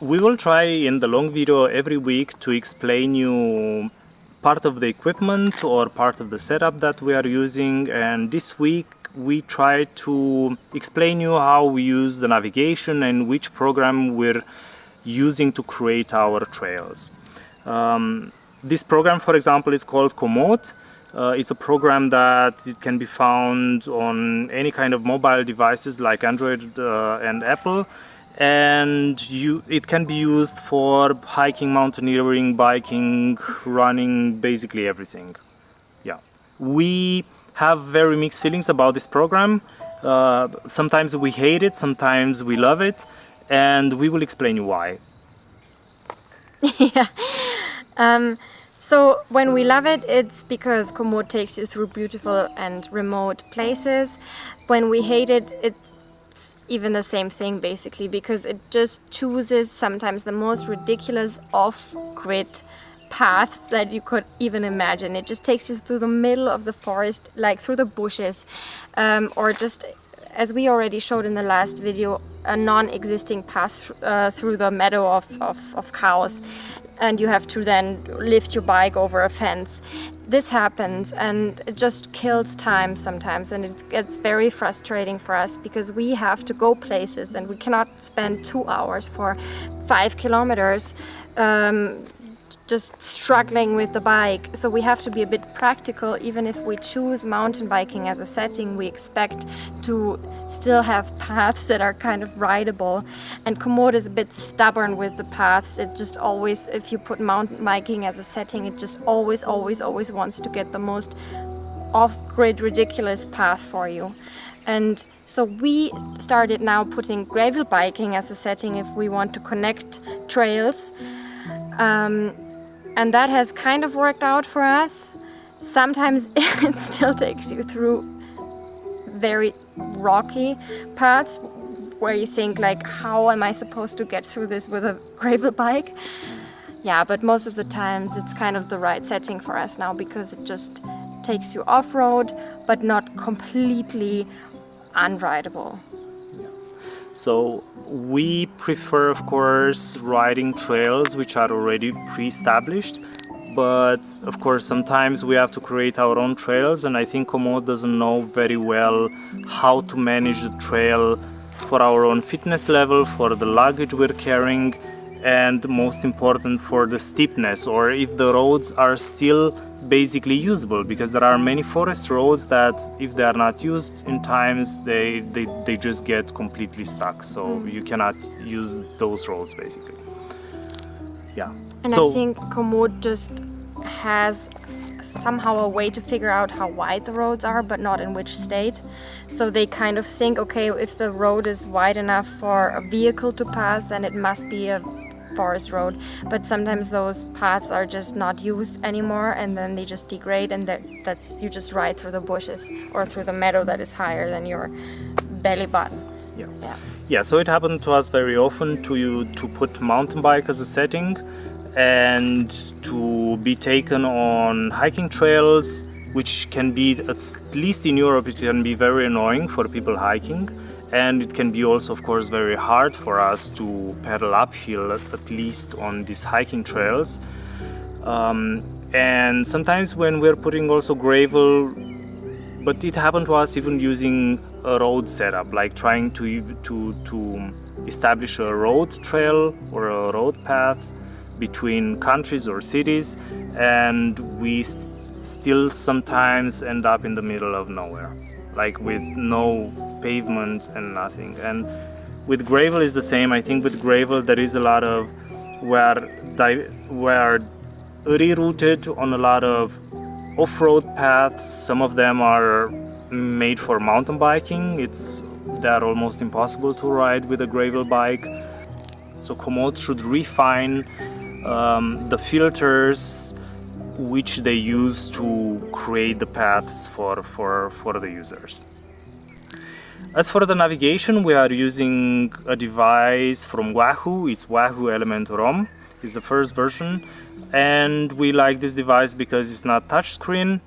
We will try in the long video every week to explain you part of the equipment or part of the setup that we are using, and this week we try to explain you how we use the navigation and which program we're using to create our trails. This program, for example, is called Komoot. It's a program that it can be found on any kind of mobile devices like Android and Apple, and it can be used for hiking, mountaineering, biking, running, basically everything. Yeah, we have very mixed feelings about this program. Sometimes we hate it, sometimes we love it, and we will explain you why. Yeah. So when we love it, it's because Komoot takes you through beautiful and remote places. When we hate it, it's even the same thing basically, because it just chooses sometimes the most ridiculous off-grid paths that you could even imagine. It just takes you through the middle of the forest, like through the bushes, or just, as we already showed in the last video, a non-existing path through the meadow of cows. And you have to then lift your bike over a fence. This happens and it just kills time sometimes, and it gets very frustrating for us because we have to go places and we cannot spend 2 hours for 5 kilometers just struggling with the bike. So we have to be a bit practical. Even if we choose mountain biking as a setting, we expect to still have paths that are kind of rideable, and Komoot is a bit stubborn with the paths. It just always, if you put mountain biking as a setting, it just always wants to get the most off-grid ridiculous path for you. And so we started now putting gravel biking as a setting if we want to connect trails. And that has kind of worked out for us. Sometimes it still takes you through very rocky paths where you think like, how am I supposed to get through this with a gravel bike? Yeah, but most of the times it's kind of the right setting for us now, because it just takes you off-road but not completely unrideable. So we prefer, of course, riding trails which are already pre-established, but of course sometimes we have to create our own trails, and I think Komoot doesn't know very well how to manage the trail for our own fitness level, for the luggage we're carrying, and most important, for the steepness, or if the roads are still basically usable, because there are many forest roads that if they are not used in times they just get completely stuck, so you cannot use those roads basically. Yeah. And so I think Komoot just has somehow a way to figure out how wide the roads are, but not in which state. So they kind of think, okay, if the road is wide enough for a vehicle to pass, then it must be a forest road. But sometimes those paths are just not used anymore, and then they just degrade, and that's you just ride through the bushes or through the meadow that is higher than your belly button. Yeah, so it happened to us very often to put mountain bike as a setting and to be taken on hiking trails, which can be, at least in Europe, it can be very annoying for people hiking. And it can be also, of course, very hard for us to pedal uphill, at least on these hiking trails. And sometimes when we're putting also gravel, but it happened to us even using a road setup, like trying to establish a road trail or a road path between countries or cities, and we still sometimes end up in the middle of nowhere, like with no pavement and nothing. And with gravel is the same. I think with gravel there is a lot of where rerouted on a lot of off-road paths. Some of them are made for mountain biking. They are almost impossible to ride with a gravel bike. So Komoot should refine the filters which they use to create the paths for the users. As for the navigation, we are using a device from Wahoo. It's Wahoo Element ROM. It's the first version, and we like this device because it's not touchscreen.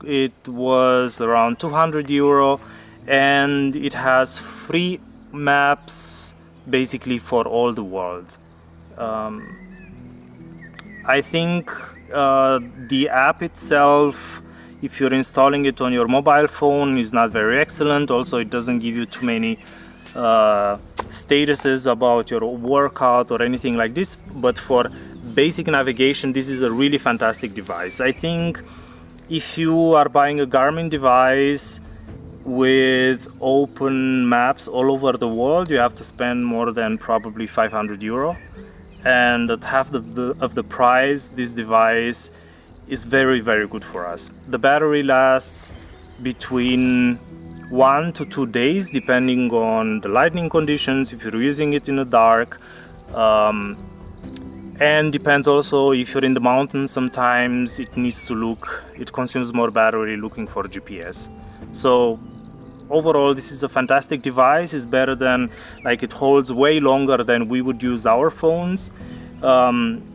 It was around €200, and it has free maps basically for all the world. I think the app itself, if you're installing it on your mobile phone, is not very excellent. Also, it doesn't give you too many statuses about your workout or anything like this. But for basic navigation, this is a really fantastic device. I think if you are buying a Garmin device with open maps all over the world, you have to spend more than probably €500. And at half of the price, this device is very, very good for us. The battery lasts between 1 to 2 days, depending on the lighting conditions, if you're using it in the dark. And depends also if you're in the mountains, sometimes it consumes more battery looking for GPS. So overall, this is a fantastic device. It's better than, it holds way longer than we would use our phones.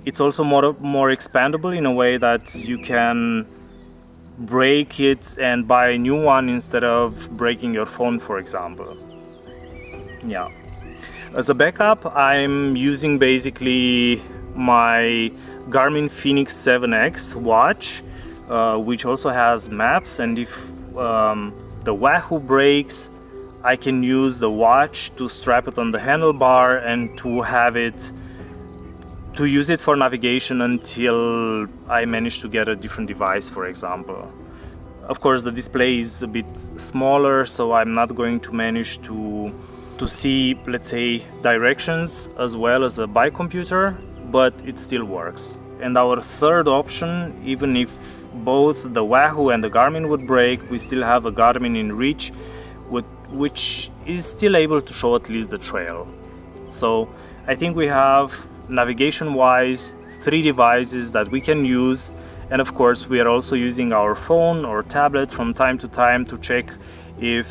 It's also more expandable in a way that you can break it and buy a new one instead of breaking your phone, for example. Yeah. As a backup, I'm using basically my Garmin Fenix 7X watch, which also has maps, and if the Wahoo breaks, I can use the watch to strap it on the handlebar and to use it for navigation until I manage to get a different device, for example. Of course, the display is a bit smaller, so I'm not going to manage to see, let's say, directions as well as a bike computer, but it still works. And our third option, even if both the Wahoo and the Garmin would break, we still have a Garmin Inreach, which is still able to show at least the trail. So I think we have, navigation-wise, 3 devices that we can use, and of course we are also using our phone or tablet from time to time to check if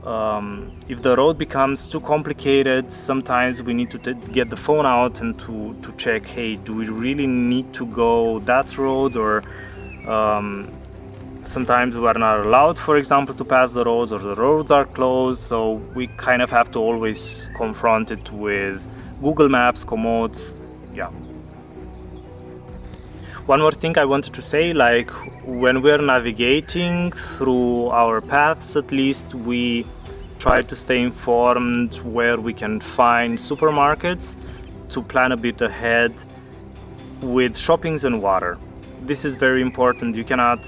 the road becomes too complicated. Sometimes we need to get the phone out and to check, hey, do we really need to go that road, or sometimes we are not allowed, for example, to pass the roads, or the roads are closed, so we kind of have to always confront it with Google Maps, Komoot. Yeah. One more thing I wanted to say, when we're navigating through our paths, at least we try to stay informed where we can find supermarkets to plan a bit ahead with shoppings and water. This is very important. You cannot,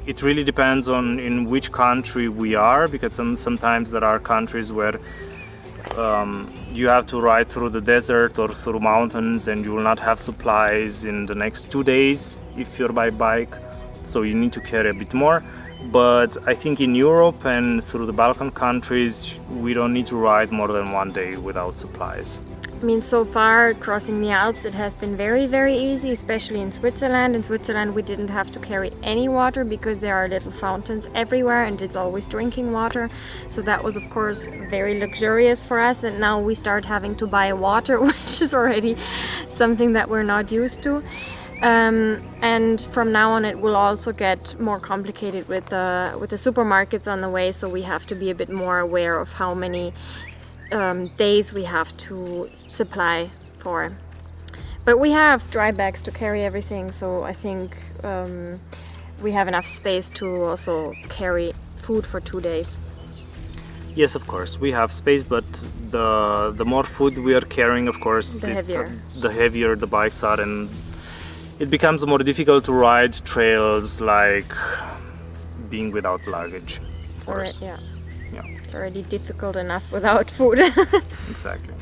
it really depends on in which country we are, because sometimes there are countries where you have to ride through the desert or through mountains, and you will not have supplies in the next 2 days if you're by bike, so you need to carry a bit more. But I think in Europe and through the Balkan countries, we don't need to ride more than 1 day without supplies. I mean, so far crossing the Alps, it has been very, very easy, especially in Switzerland. In Switzerland, we didn't have to carry any water because there are little fountains everywhere and it's always drinking water. So that was, of course, very luxurious for us. And now we start having to buy water, which is already something that we're not used to. And from now on, it will also get more complicated with the supermarkets on the way. So we have to be a bit more aware of how many days we have to supply for. But we have dry bags to carry everything, so I think we have enough space to also carry food for 2 days. Yes, of course, we have space, but the more food we are carrying, of course, the heavier the bikes are, and it becomes more difficult to ride trails like being without luggage. It's already difficult enough without food. Exactly.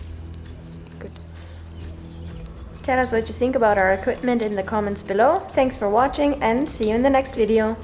Good. Tell us what you think about our equipment in the comments below. Thanks for watching and see you in the next video.